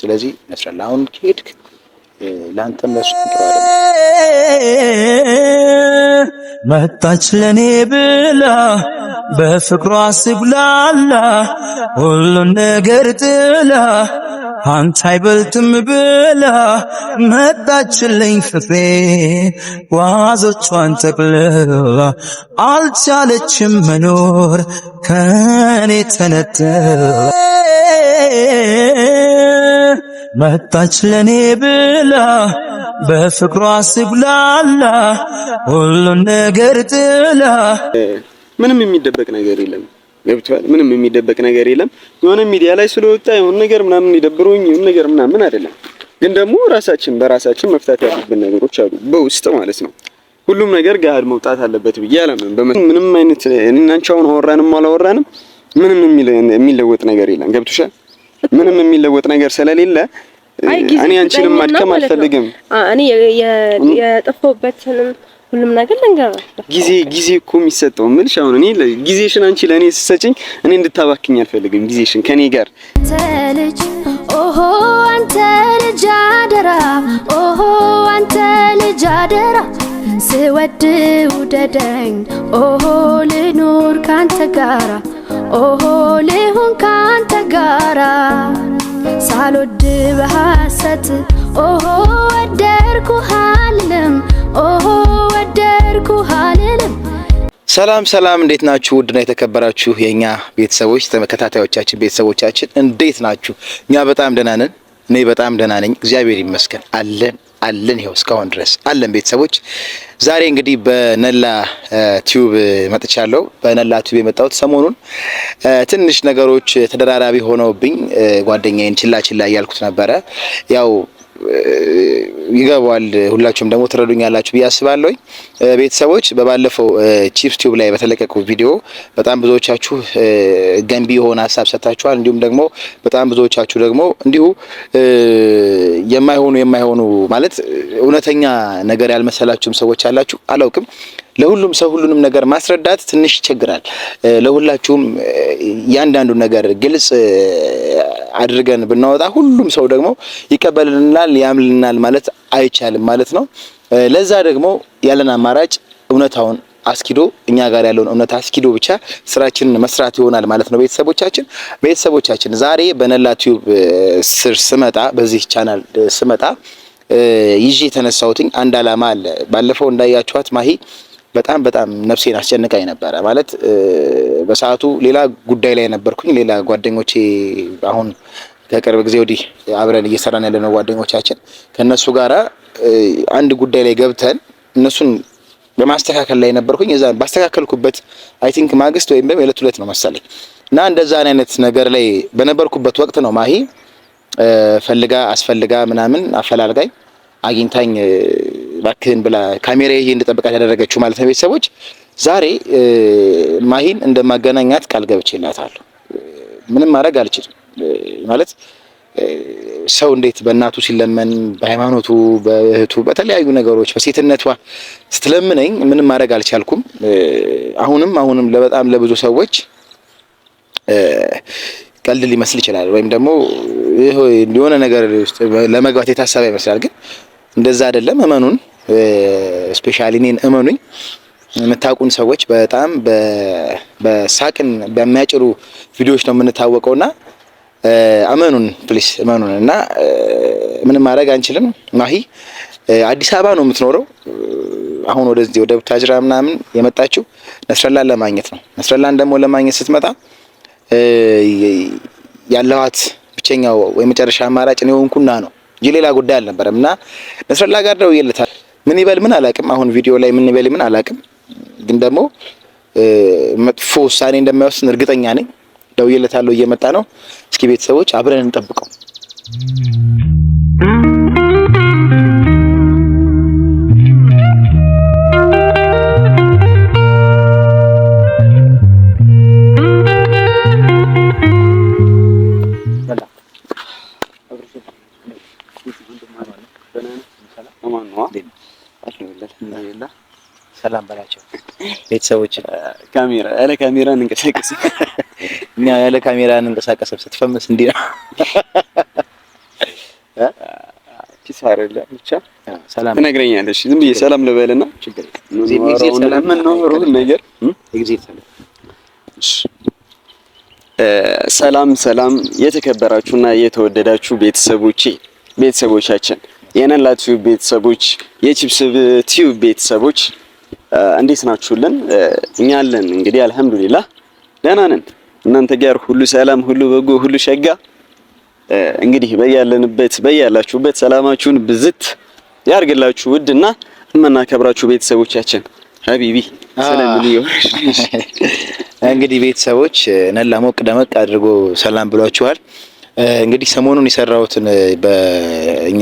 ስለዚህ ነስረላ አሁን ከሄድክ ላንተም ለሱ መጣች ለኔ ብላ በፍቅሯ ስብላላ ሁሉን ነገር ጥላ አንተ አይበልጥም ብላ መጣችልኝ ፍቅሬ ጓዞቿን ጠቅልላ አልቻለችም መኖር ከኔ ተነጥላ መጣች ለኔ ብላ በፍቅሯ ስብላላ ሁሉን ነገር ጥላ ምንም የሚደበቅ ነገር የለም ገብቷል ምንም የሚደበቅ ነገር የለም የሆነ ሚዲያ ላይ ስለወጣ የሆነ ነገር ምናምን ይደብሩኝ የሆነ ነገር ምናምን አይደለም ግን ደግሞ ራሳችን በራሳችን መፍታት ያለብን ነገሮች አሉ በውስጥ ማለት ነው ሁሉም ነገር ጋር መውጣት አለበት ብዬ አላምንም ምንም አይነት እናንቻውን አወራንም አላወራንም ምንም የሚለወጥ ነገር የለም ገብቶሻል ምንም የሚለወጥ ነገር ስለሌለ እኔ አንቺንም ማድከም አልፈልግም እኔ የጠፋሁበትንም ሁሉም ነገር ልንገራችሁ ጊዜ እኮ የሚሰጠው ምልሽ አሁን እኔ ጊዜሽን አንቺ ለኔ ስትሰጪኝ እኔ እንድታባክኝ አልፈልግም ጊዜሽን ከኔ ጋር ተልጅ ኦሆ አንተ ልጅ አደራ ኦሆ አንተ ልጅ አደራ ስወድ ውደደኝ ኦሆ ልኑር ካንተ ጋራ ኦሆ ልሁን ካንተ ጋራ ሳልወድ በሐሰት ኦሆ ወደድኩህ አልልም ኦሆ ወደድኩህ አልልም ሰላም እንዴት ናችሁ ውድና የተከበራችሁ የኛ ቤተሰቦች ተመከታታዮቻችን ቤተሰቦቻችን እንዴት ናችሁ እኛ በጣም ደህና ነን እኔ በጣም ደህና ነኝ እግዚአብሔር ይመስገን አለን ይሄው እስካሁን ድረስ አለን ቤተሰቦች ዛሬ እንግዲህ በነላ ቲዩብ መጥቻለሁ በነላ ቲዩብ የመጣሁት ሰሞኑን ትንሽ ነገሮች ተደራራቢ ሆነውብኝ ጓደኛዬን ችላ እያልኩት ነበረ ያው ይገባዋል ሁላችሁም ደግሞ ትረዱኛላችሁ ብያስባለሁ ቤተሰቦች በባለፈው ቺፕስ ቲዩብ ላይ በተለቀቀው ቪዲዮ በጣም ብዙዎቻችሁ ገንቢ የሆነ ሐሳብ ሰጣችኋል እንዲሁም ደግሞ በጣም ብዙዎቻችሁ ደግሞ እንዲሁ የማይሆኑ ማለት እውነተኛ ነገር ያልመሰላችሁም ሰዎች አላችሁ አላውቅም ለሁሉም ሰው ሁሉንም ነገር ማስረዳት ትንሽ ይቸግራል ለሁላችሁም ያንዳንዱ ነገር ግልጽ አድርገን ብናወጣ ሁሉም ሰው ደግሞ ይቀበልልናል ያምልልናል ማለት አይቻልም ማለት ነው ለዛ ደግሞ ያለን አማራጭ እውነታውን አስኪዶ እኛ ጋር ያለውን እውነታ አስኪዶ ብቻ ስራችንን መስራት ይሆናል ማለት ነው ቤተሰቦቻችን ዛሬ በነላ ቲዩብ ስር ስመጣ በዚህ ቻናል ስመጣ ይዤ ተነሳውትኝ አንድ አላማ አለ ባለፈው እንዳያችኋት ማሂ በጣም ነፍሴን አስጨንቃኝ ነበር ማለት በሰዓቱ ሌላ ጉዳይ ላይ ነበርኩኝ ሌላ ጓደኞቼ አሁን ከቅርብ ጊዜ ወዲህ አብረን እየሰራን ያለነው ጓደኞቻችን ከነሱ ጋራ አንድ ጉዳይ ላይ ገብተን እነሱን በማስተካከል ላይ ነበርኩኝ እዛ ባስተካከልኩበት አይ ቲንክ ማግስት ወይም በእለት ሁለት ነው መሰለኝ እና እንደዛ አይነት ነገር ላይ በነበርኩበት ወቅት ነው ማሂ አስፈልጋ ምናምን አፈላልጋኝ አግኝታኝ ባክህን ብላ ካሜራዬ እንድጠብቃት ያደረገችው ማለት ነው ቤተሰቦች ዛሬ ማሂን እንደማገናኛት ቃል ገብቼላታለሁ ምንም ማድረግ አልችልም ማለት ሰው እንዴት በእናቱ ሲለመን በሃይማኖቱ በእህቱ በተለያዩ ነገሮች በሴትነቷ ስትለምነኝ ምንም ማድረግ አልቻልኩም አሁንም በጣም ለብዙ ሰዎች ቀልድ ሊመስል ይችላል ወይም ደግሞ የሆነ ነገር ለመግባት የታሰበ ይመስላል ግን እንደዛ አይደለም እመኑን ስፔሻሊ እኔን እመኑኝ የምታውቁን ሰዎች በጣም በሳቅን በሚያጭሩ ቪዲዮዎች ነው የምንታወቀውና አመኑን ፕሊስ እመኑንና ምንም ማድረግ አንችልም ማሂ አዲስ አበባ ነው የምትኖረው አሁን ወደዚህ ወደ ቡታጅራ ምናምን የመጣችው ነስረላን ለማግኘት ነው ነስረላን ደግሞ ለማግኘት ስትመጣ ያለዋት ብቸኛው ወይ መጨረሻ አማራጭ ነው እንኩና ነው ሌላ ጉዳይ አልነበረምና ነስረላ ጋር ነው ይልታል ምን ይበል ምን አላቅም አሁን ቪዲዮ ላይ ምን ይበል ምን አላቅም ግን ደግሞ መጥፎ ውሳኔ እንደማይወስን እርግጠኛ ነኝ ደውዬለታለሁ እየመጣ ነው እስኪ ቤተሰቦች አብረን እንጠብቀው ሰላም በላቸው ቤተሰቦች ካሜራ እንንቀሳቀስ እኛ ያለ ካሜራ እንንቀሳቀስ ስትፈምስ እንዴ ፒስ አይደለም ብቻ ሰላም ትነግረኛለሽ። ዝም ብዬ ሰላም ልበልና ችግር ነገር ሰላም የተከበራችሁና የተወደዳችሁ ቤተሰቦቻችን የነላ ቲዩብ ቤተሰቦች የቺፕስ ቲዩብ ቤተሰቦች እንዴት ናችሁልን? እኛ አለን እንግዲህ አልሐምዱሊላህ ደህና ነን። እናንተ ጋር ሁሉ ሰላም፣ ሁሉ በጎ፣ ሁሉ ሸጋ። እንግዲህ በያላችሁበት ሰላማችሁን ብዝት ያርግላችሁ ውድና የምናከብራችሁ ቤተሰቦቻችን ሀቢቢ ሰላም ይወርሽ። እንግዲህ ቤተሰቦች ነላ ሞቅ ደመቅ አድርጎ ሰላም ብሏችኋል። እንግዲህ ሰሞኑን የሰራሁትን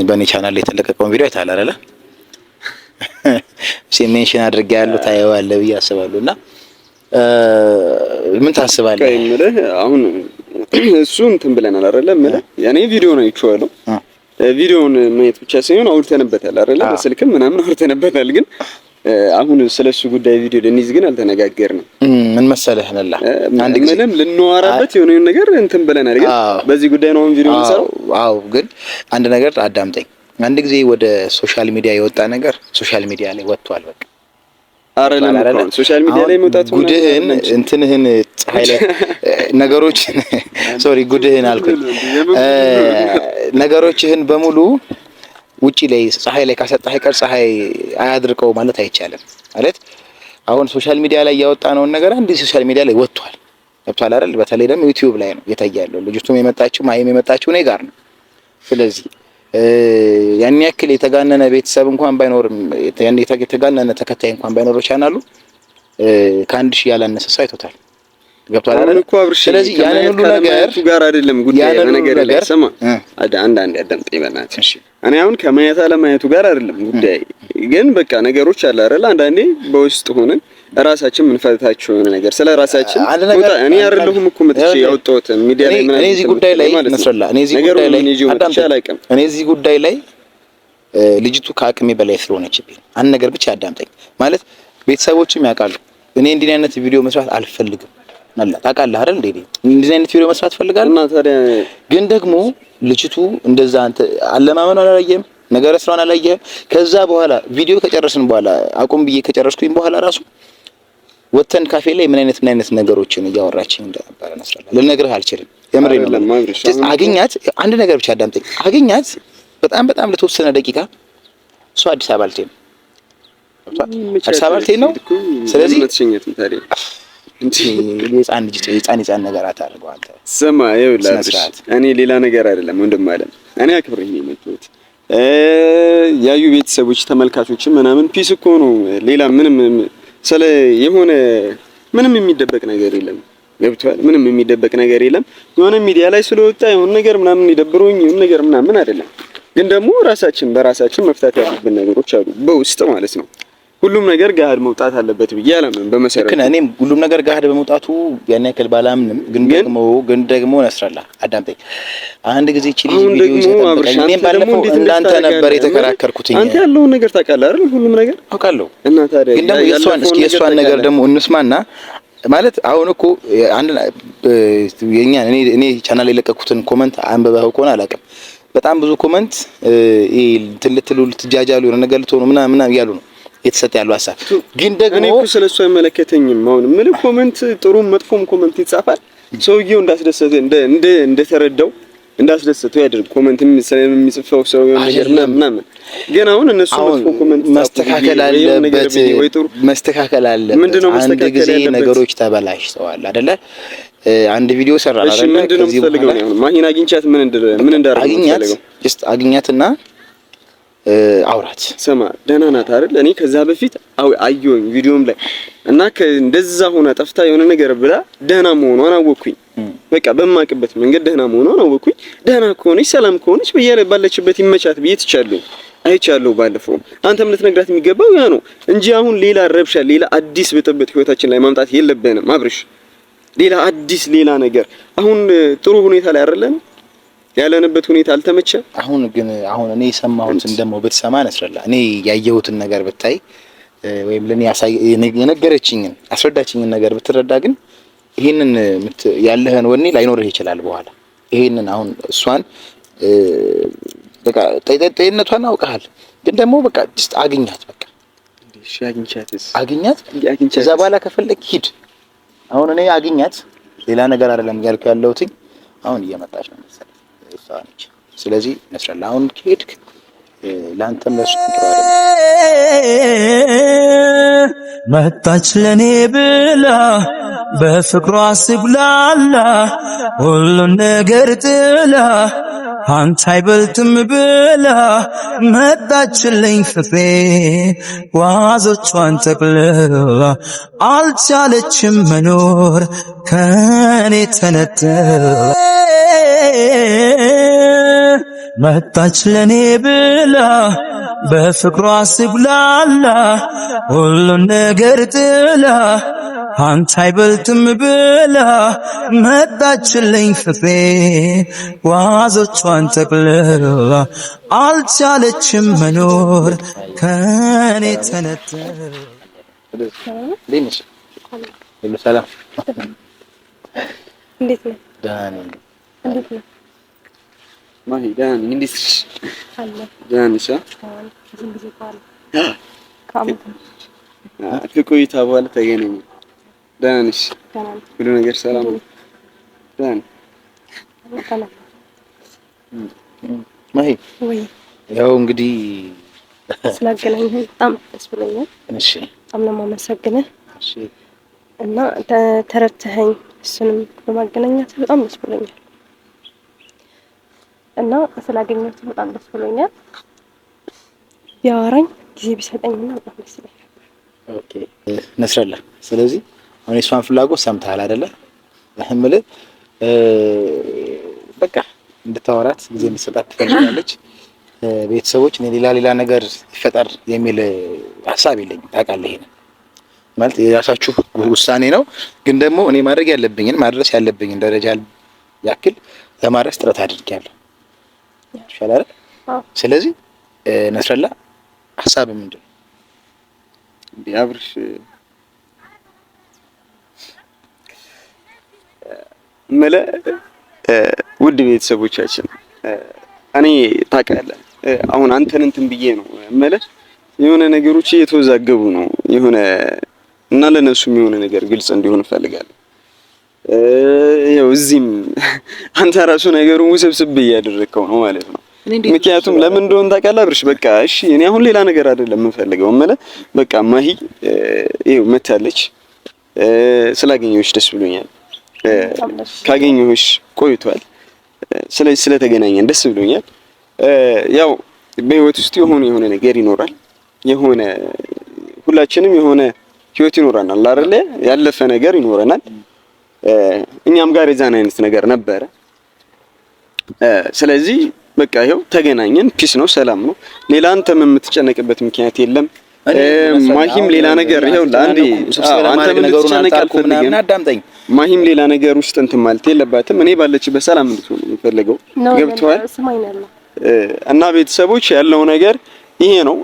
በእኔ ቻናል ላይ የተለቀቀውን ቪዲዮ አይተሃል አይደለ? ሜንሽን አድርጌያለሁ፣ ታየዋለህ ብዬ አስባለሁና ምን ታስባለህ? ከይምልህ አሁን እሱ እንትን ብለናል አይደለም? ያኔ ቪዲዮ ነው አይቼዋለሁ። ቪዲዮውን ማየት ብቻ ሳይሆን አውርተንበታል አይደለ? በስልክም ምናምን አውርተንበታል። ግን አሁን ስለሱ ጉዳይ ቪዲዮ ልንይዝ ግን አልተነጋገርንም። ምን መሰለህ ነላ አንድ ጊዜ ልንዋራበት የሆነ ነገር እንትን ብለናል። ግን በዚህ ጉዳይ ነው አሁን ቪዲዮ እንሰራው። አዎ፣ ግን አንድ ነገር አዳምጠኝ። አንድ ጊዜ ወደ ሶሻል ሚዲያ የወጣ ነገር ሶሻል ሚዲያ ላይ ወጥቷል። በቃ አይደለም ሶሻል ሚዲያ ላይ መውጣት ጉድህን እንትንህን ፀሐይ ላይ ነገሮችን ጉድህን አልኩኝ። ነገሮችህን በሙሉ ውጪ ላይ ፀሐይ ላይ ካሰጣህ ቀር ፀሐይ አያድርቀው ማለት አይቻልም። ማለት አሁን ሶሻል ሚዲያ ላይ ያወጣነውን ነገር አንድ ሶሻል ሚዲያ ላይ ወጥቷል። ገብቷል አይደል? በተለይ ደግሞ ዩቲዩብ ላይ ነው የታያለው። ልጅቱም የመጣችው ማይም የመጣችው እኔ ጋር ነው። ስለዚህ ያን ያክል የተጋነነ ቤተሰብ እንኳን ባይኖርም የተጋነነ ተከታይ እንኳን ባይኖረው ቻናሉ ከ1000 ያላነሰ ሰው አይቶታል። ገብቷል አይደል? ስለዚህ ያንን ሁሉ ነገር ጋር አይደለም ጉዳይ ነገር ላይ ሰማ አንድ አዳምጠኝ በእናትህ። እኔ አሁን ከማየት አለማየቱ ጋር አይደለም ጉዳይ፣ ግን በቃ ነገሮች አለ አይደል? አንዳንዴ በውስጥ ሆነን ራሳችን ምንፈታቸው የሆነ ነገር ስለ ራሳችን እኔ አይደለሁም እኮ መጥቼ ያወጣሁት ሚዲያ ላይ እኔ እዚህ ጉዳይ ላይ ነስረላ እኔ እዚህ ጉዳይ ላይ ልጅቱ ከአቅሜ በላይ ስለሆነችብኝ አንድ ነገር ብቻ አዳምጠኝ። ማለት ቤተሰቦችም ያውቃሉ እኔ እንዲህ አይነት ቪዲዮ መስራት አልፈልግም። ነላ ታውቃለህ አይደል? እንዲህ አይነት ቪዲዮ መስራት ፈልጋለሁ እና ታዲያ ግን ደግሞ ልጅቱ እንደዛ አንተ አለማመን አላየህም፣ ነገር ስራውን አላየህም። ከዛ በኋላ ቪዲዮ ከጨረስን በኋላ አቁም ብዬ ከጨረስኩኝ በኋላ ራሱ ወተን ካፌ ላይ ምን አይነት ነገሮችን እያወራችኝ እንደነበረ ነስራላ ልነግርህ አልችልም። የምሬ ነው። አገኛት አንድ ነገር ብቻ አዳምጠኝ። አገኛት በጣም ለተወሰነ ደቂቃ እሷ አዲስ አበባ ልትሄድ ነው። አዲስ አበባ ልትሄድ ነው። ስለዚህ የህፃን ነገር አታርገው አንተ። ስማ ይኸውልህ እኔ ሌላ ነገር አይደለም ወንድም አለ እኔ አክብረኝ ነው የመጣሁት። ያዩ ቤተሰቦች ተመልካቾችም ምናምን ፒስ እኮ ነው። ሌላ ምንም ስለ የሆነ ምንም የሚደበቅ ነገር የለም። ገብቶሃል? ምንም የሚደበቅ ነገር የለም። የሆነ ሚዲያ ላይ ስለወጣ የሆነ ነገር ምናምን ይደብሮኝ የሆነ ነገር ምናምን አይደለም። ግን ደግሞ በራሳችን መፍታት ያሉብን ነገሮች አሉ በውስጥ ማለት ነው። ሁሉም ነገር ጋር መውጣት አለበት ብዬ አላምንም በመሰረቱ። እኔም ሁሉም ነገር ጋር በመውጣቱ ያን ያክል ባላምንም፣ ግን ደግሞ ነስራላ አዳምጠኝ። አንድ ጊዜ እቺ ልጅ ቪዲዮ ይሰጣል። እኔም ባለፈው እንዳንተ ነበር የተከራከርኩትኝ። አንተ ያለውን ነገር ታውቃለህ አይደል? ሁሉም ነገር አውቃለሁ። እና ታዲያ ግን ደግሞ የሷን ነገር ደግሞ እንስማና ማለት አሁን እኮ አንድ እኔ ቻናል ላይ የለቀኩትን ኮሜንት አንብበው ከሆነ አላውቅም። በጣም ብዙ ኮሜንት ልትጃጃሉ የሆነ ነገር ልትሆኑ ምናምን ያሉ ነው የተሰጠ ያለው ሐሳብ። ግን ደግሞ እኔ እኮ ስለሱ አይመለከተኝም። አሁን ምን ኮሜንት ጥሩም መጥፎም ኮሜንት ይጻፋል። ሰውየው እንደተረዳው እንዳስደሰተው ያድርግ። ኮሜንትም ስለሚጽፈው ሰው የሆነ ነገር ምናምን ግን አሁን እነሱ መጥፎ ኮሜንት መስተካከል አለበት። አንድ ጊዜ ነገሮች ተበላሽተዋል አይደለ? አንድ ቪዲዮ ሰራን አይደለ? ምንድነው የምትፈልገው? ነው ማሂን አግኝቻት ምን እንዳደረገው አግኛትና አውራት ስማ ደህና ናት አይደል? እኔ ከዛ በፊት አየሁኝ ቪዲዮም ላይ እና እንደዛ ሆነ ጠፍታ የሆነ ነገር ብላ ደህና መሆኗን አወኩኝ። በቃ በማቅበት መንገድ ደህና መሆኗን አወኩኝ። ደህና ከሆነች ሰላም ከሆነች ባለችበት ይመቻት ብዬ አይቻለሁ። ባለፈው አንተም ልትነግራት የሚገባው ያ ነው እንጂ አሁን ሌላ ረብሻ፣ ሌላ አዲስ ብጥብጥ ህይወታችን ላይ ማምጣት የለብንም አብርሽ። ሌላ ነገር አሁን ጥሩ ሁኔታ ላይ አይደለም ያለንበት ሁኔታ አልተመቸ። አሁን እኔ የሰማሁትን ደግሞ ብትሰማ ነስረላ እኔ ያየሁትን ነገር ብታይ ወይም ለኔ የነገረችኝን አስረዳችኝን ነገር ብትረዳ ግን ይሄንን ያለህን ወኔ ላይኖርህ ይችላል በኋላ። ይሄንን አሁን እሷን በቃ ጤንነቷን አውቀሃል፣ ግን ደግሞ በቃ ጅስት አግኛት በቃ እሺ አግኛት። እዛ በኋላ ከፈለክ ሂድ። አሁን እኔ አግኛት ሌላ ነገር አይደለም ያልኩ ያለሁት አሁን እየመጣች ነው መሰለኝ እሷ ነች። ስለዚህ ነስረላ አሁን ከሄድክ ላንተም ለሱ ጥሩ አይደለም። መጣች ለኔ ብላ በፍቅሯ ስብላላ ሁሉን ነገር ጥላ አንተ አይበልጥም ብላ መጣችልኝ ፍቅሬ ዋዞቿን ጠቅልላ አልቻለችም መኖር ከኔ ተነጥላ መጣች ለኔ ብላ በፍቅሯ ስብላላ ሁሉን ነገር ጥላ አንተ አይበልጥም ብላ መጣችልኝ ፍቅሬ ዋዞቿን ጠቅልላ አልቻለችም መኖር ከኔ ተነጥላ። ሰላም እንዴት ነው? ደህና ነኝ። እንዴት ነው? ማሂ ደህና ነኝ። እንዴት ነሽ? አለ ደህና ነሽ? ብዙ ጊዜ ከቆይታ በኋላ ተገናኘን። ደህና ነሽ? ሁሉ ነገር ሰላም ነው? ደህና ማሂ ወይ ያው እንግዲህ ስላገናኘን በጣም ደስ ብሎኛል። እሺ በጣም ነው የማመሰግነው። እሺ እና ተረድተኸኝ እሱንም በማገናኘት በጣም ደስ ብሎኛል። እና ስላገኘሁት በጣም ደስ ብሎኛል። ቢያወራኝ ጊዜ ቢሰጠኝና በጣም ደስ ይለኛል። ኦኬ ነስረላ፣ ስለዚህ አሁን የሷን ፍላጎት ሰምተሃል አይደለ? እህምልህ በቃ እንድታወራት ጊዜ እንድትሰጣት ትፈልጋለች። ቤተሰቦች እኔ ሌላ ነገር ይፈጠር የሚል ሀሳብ የለኝም። ታውቃለህ፣ ይሄን ማለት የራሳችሁ ውሳኔ ነው። ግን ደግሞ እኔ ማድረግ ያለብኝን ማድረስ ያለብኝን ደረጃ ያክል ለማድረስ ጥረት አድርጌያለሁ። ይሻላል። ስለዚህ ነስረላ ሀሳብ ምንድን ነው? እንዴ አብርሽ ውድ ቤተሰቦቻችን እኔ ታውቃለህ አሁን አንተን እንትን ብዬ ነው የሆነ ነገሮች እየተወዛገቡ ነው የሆነ እና ለነሱም የሆነ ነገር ግልጽ እንዲሆን እፈልጋለሁ። ያው እዚህም አንተ ራሱ ነገሩን ውስብስብ እያደረግከው ነው ማለት ነው። ምክንያቱም ለምን እንደሆነ ታውቃለህ አብርሽ? በቃ እሺ እኔ አሁን ሌላ ነገር አይደለም የምፈልገው በቃ ማሂ ይኸው መታለች። ስላገኘሁሽ ደስ ብሎኛል። ካገኘሁሽ ቆይቷል። ስለዚህ ስለተገናኘን ደስ ብሎኛል። ያው በህይወት ውስጥ የሆነ ነገር ይኖራል። ሁላችንም የሆነ ህይወት ይኖረናል አይደል? ያለፈ ነገር ይኖረናል። እኛም ጋር የዛን አይነት ነገር ነበረ። ስለዚህ በቃ ይኸው ተገናኘን። ፒስ ነው፣ ሰላም ነው። ሌላ አንተም የምትጨነቅበት ምክንያት የለም። ማሂም ሌላ ነገር ይኸው አንተ የምትጨነቅ አልፈልግም። ማሂም ሌላ ነገር ውስጥ እንትን ማለት የለባትም። እኔ ባለችበት ሰላም እንድትሆን የምፈልገው ገብቶሃል? እና ቤተሰቦች ያለው ነገር ይሄ ነው።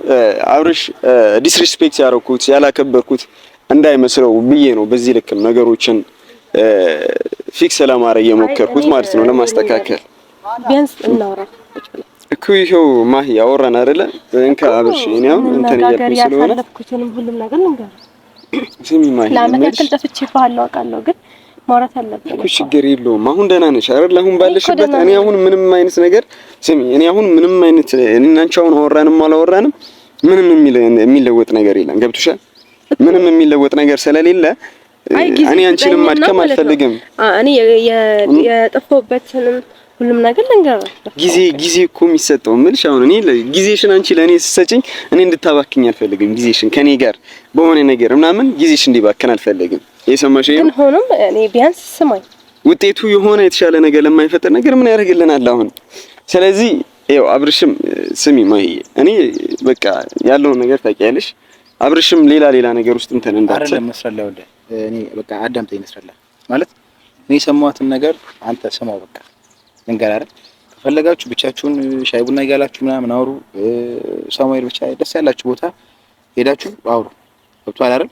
አብርሽ ዲስሪስፔክት ያደረኩት ያላከበርኩት እንዳይመስለው ብዬ ነው በዚህ ልክም ነገሮችን ፊክስ ለማድረግ የሞከርኩት ማለት ነው፣ ለማስተካከል ቢያንስ እናውራ እኮ ይሄው ማሂ ያወራን አይደለ? እንካ አብርሽ እኔ አሁን እንትን እያልኩኝ ስለሆነ ያለፍኩትንም ሁሉም ነገር ልንገር። ስሚ ማሂ ለአመታት ጠፍቼ ባለው አውቃለሁ፣ ግን ማውራት አለብን እኮ ችግር የለውም። አሁን ደህና ነሽ አይደል? አሁን ባለሽበት እኔ አሁን ምንም አይነት ነገር ስሚ፣ እኔ አሁን ምንም አይነት እኔና አንቺ አሁን አወራንም አላወራንም ምንም የሚለወጥ ነገር የለም። ገብቶሻል? ምንም የሚለወጥ ነገር ስለሌለ እኔ አንቺንም ማድከም አልፈልግም። እኔ የጠፋሁበትንም ሁሉም ነገር ልንገር። ጊዜ እኮ የሚሰጠው ምልሽ አሁን እኔ ጊዜሽን አንቺ ለኔ ስትሰጪኝ እኔ እንድታባክኝ አልፈልግም። ጊዜሽን ከኔ ጋር በሆነ ነገር ምናምን ጊዜሽ እንዲባከን አልፈልግም። የሰማሽ ይሄን ሆኖም እኔ ቢያንስ ስማኝ፣ ውጤቱ የሆነ የተሻለ ነገር ለማይፈጠር ነገር ምን ያደርግልናል አሁን? ስለዚህ ይኸው አብርሽም ስሚ ማሂ፣ እኔ በቃ ያለውን ነገር ታውቂያለሽ። አብርሽም ሌላ ነገር ውስጥ እንትን እንዳትል አይደለም መስራላ ወደ እኔ በቃ አዳምጠኝ መስራላ ማለት እኔ ሰማሁትን ነገር አንተ ስማው በቃ ልንገር አይደል? ከፈለጋችሁ ብቻችሁን ሻይ ቡና እያላችሁ ምናምን አውሩ። ሳሙኤል ብቻ ደስ ያላችሁ ቦታ ሄዳችሁ አውሩ። ገብቶሃል አይደል?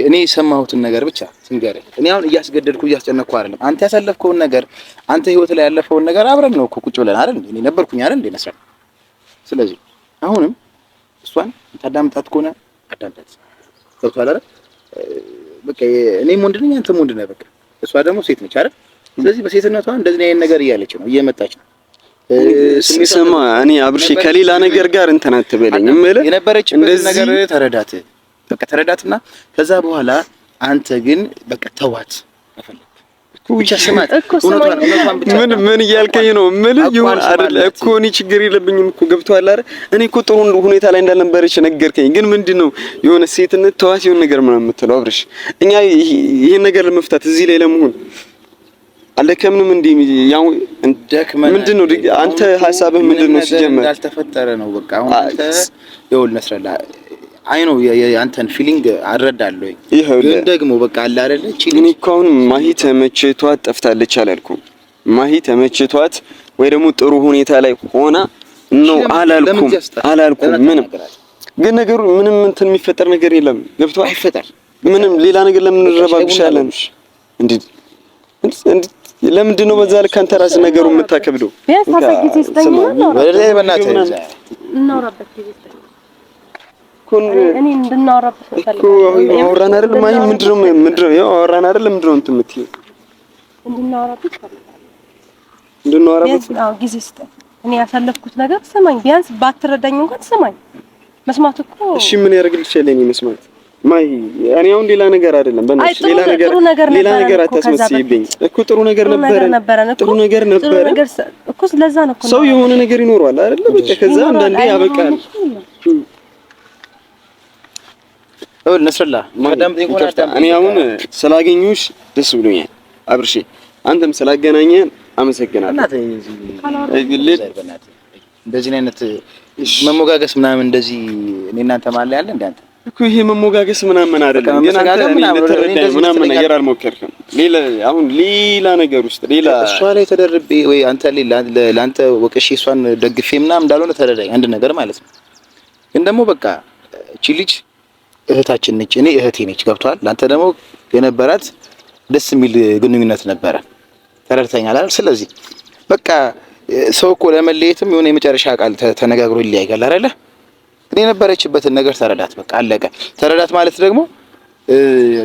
እኔ የሰማሁትን ነገር ብቻ ትንገረኝ። እኔ አሁን እያስገደድኩ እያስጨነቅኩ አይደለም። አንተ ያሳለፍከውን ነገር አንተ ህይወት ላይ ያለፈውን ነገር አብረን ነው እኮ ቁጭ ብለን አይደል? እኔ ነበርኩኝ አይደል እንዴ መስራት ስለዚህ አሁንም እሷን ታዳምጣት ከሆነ አዳምጣት። ገብቶሃል አይደል? በቃ እኔም ወንድ ነኝ አንተም ወንድ ነህ። በቃ እሷ ደግሞ ሴት ነች አይደል? ስለዚህ በሴትነቷ እንደዚህ አይነት ነገር እያለች ነው እየመጣች ነው። ስማ እኔ አብርሽ ከሌላ ነገር ጋር እንትን አትበለኝ እምልህ የነበረችበት ነገር ተረዳት። በቃ ተረዳትና ከዛ በኋላ አንተ ግን በቃ ተዋት አፈለክ ብቻ ስማት። ምን እያልከኝ ነው? እምልህ ይሁን አይደል እኮ እኔ ችግር የለብኝም እኮ ገብቶሃል አይደል? እኔ እኮ ጥሩ ሁኔታ ላይ እንዳልነበረች ነገርከኝ። ግን ምንድነው የሆነ ሴትነት ተዋት የሆነ ነገር ምናምን የምትለው አብርሽ? እኛ ይሄን ነገር ለመፍታት እዚህ ላይ ለመሆን አለከምንም እንዴ ያው እንደከመን ምንድነው አንተ ሐሳብህ ምንድነው? ሲጀመር ያልተፈጠረ ነው በቃ አሁን አንተ ይኸውልህ ነስረላ አይ ነው ያንተን ፊሊንግ አረዳለሁ። ግን ደግሞ በቃ አለ አይደለ እኔ እኮ አሁን ማሂ ተመችቷት ጠፍታለች አላልኩም። ማሂ ተመችቷት ወይ ደግሞ ጥሩ ሁኔታ ላይ ሆና ነው አላልኩም። ምንም ግን ነገሩ ምንም እንትን የሚፈጠር ነገር የለም። ገብቶሃል? አይፈጠር ምንም ሌላ ነገር ለምን እንረባብሻለን እንዴ? ለምንድን ነው በዛ ልክ አንተ ራስህ ነገሩን የምታከብደው? ቢያንስ ታሳጊት ይስተኛ ነው እናውራበት እኔ እንድናወራበት እኮ አወራን አይደል? ማይ ምንድነው ያው አወራን አይደል? ምንድነው እንትን የምትይው? እንድናወራበት አዎ ጊዜ ስጠኝ። እኔ ያሳለፍኩት ነገር ስማኝ፣ ቢያንስ ባትረዳኝ እንኳን ስማኝ። መስማት እኮ እሺ ምን ያደርግልሻል? እኔ መስማት ማይ እኔ አሁን ሌላ ነገር አይደለም። በእናትሽ ሌላ ነገር አታስመስይብኝ እኮ ጥሩ ነገር ነበረ እኮ ስለዛ ነው እኮ ሰው የሆነ ነገር ይኖረዋል አይደል? በቃ ከዛ አንዳንዴ ያበቃል። ነስረላ ማዳም እኔ አሁን ስላገኙሽ ደስ ብሎኛል አብርሽ። አንተም ስላገናኘን አመሰግናለሁ። እንደዚህ አይነት መሞጋገስ ምናምን እንደዚህ እኔ እናንተ ማለት ያለ እንደ አንተ እኮ ይሄ መሞጋገስ ምናምን አይደለም። ግን አንተ እኔ ልትረዳኝ ምናምን ነገር አልሞከርክም። ሌላ ነገር ውስጥ ሌላ እሷ ላይ ተደርቤ ወይ አንተ ለአንተ ወቀሽ እሷን ደግፌ ምናምን እንዳልሆነ ተረዳኝ። አንድ ነገር ማለት ነው። ግን ደግሞ በቃ እቺ ልጅ እህታችን ነች፣ እኔ እህቴ ነች። ገብቷል? ላንተ ደግሞ የነበራት ደስ የሚል ግንኙነት ነበረ። ተረድተኛል አይደል? ስለዚህ በቃ ሰው እኮ ለመለየትም የሆነ የመጨረሻ ቃል ተነጋግሮ ይለያያል አይደለ? እኔ የነበረችበትን ነገር ተረዳት፣ በቃ አለቀ። ተረዳት ማለት ደግሞ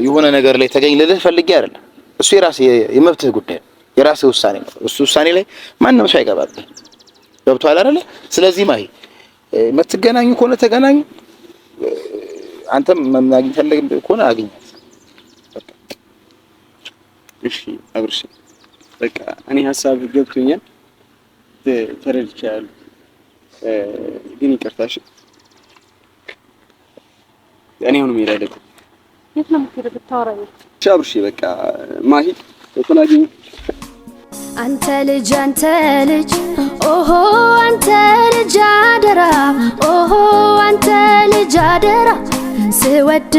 የሆነ ነገር ላይ ተገኝ ልልህ ፈልጌ አይደለም። እሱ የመብትህ ጉዳይ ነው፣ የራስህ ውሳኔ ነው። እሱ ውሳኔ ላይ ማንም ሰው አይገባብህ። ገብቷል አይደለ? ስለዚህ ማሂ የምትገናኙ ከሆነ ተገናኙ። አንተም ማግኘት ፈልግ ከሆነ አግኛት። በቃ እሺ አብርሽ፣ በቃ እኔ ሐሳብ ገብቶኛል፣ ተረድቻለሁ። ግን ይቅርታሽ እኔ አሁን መሄድ አለብኝ። የት ነው የምትሄደው? ብታወራኝ አብርሽ፣ በቃ ማሂ ተቆላጊኝ። አንተ ልጅ ኦሆ አንተ ልጅ አደራ ኦሆ አንተ ልጅ አደራ ስወድ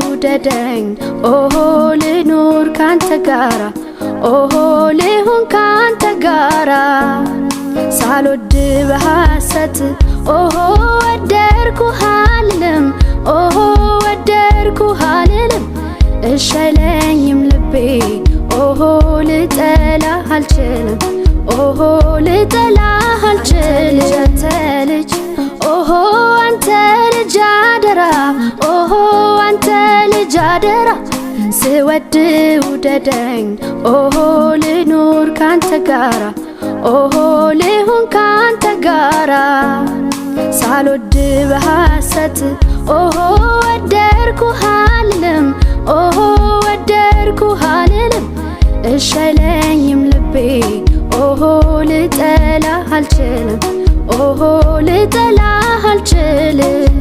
ውደደኝ ኦሆ ልኑር ካንተ ጋራ ኦሆ ልሁን ካንተ ጋራ ሳልወድ በሐሰት ኦሆ ወደድኩህ አልልም ኦሆ ወደድኩህ አልልም እሺ አይለኝም ልቤ ኦሆ ልጠላህ አልችልም ኦሆ ልጠላህ አልችልም አንተ ልጅ ኦሆ አንተ ልጅ አደራ ኦሆ አንተ ልጅ አደራ ስወድ ውደደኝ ኦሆ ልኑር ካንተ ጋራ ኦሆ ልሁን ካንተ ጋራ ሳልወድ በሐሰት ኦሆ ወደድኩህ አልልም ኦሆ ወደድኩህ አልልም እሺ አይለኝም ልቤ ኦሆ ልጠላህ አልችልም ኦሆ ልጠላህ አልችልም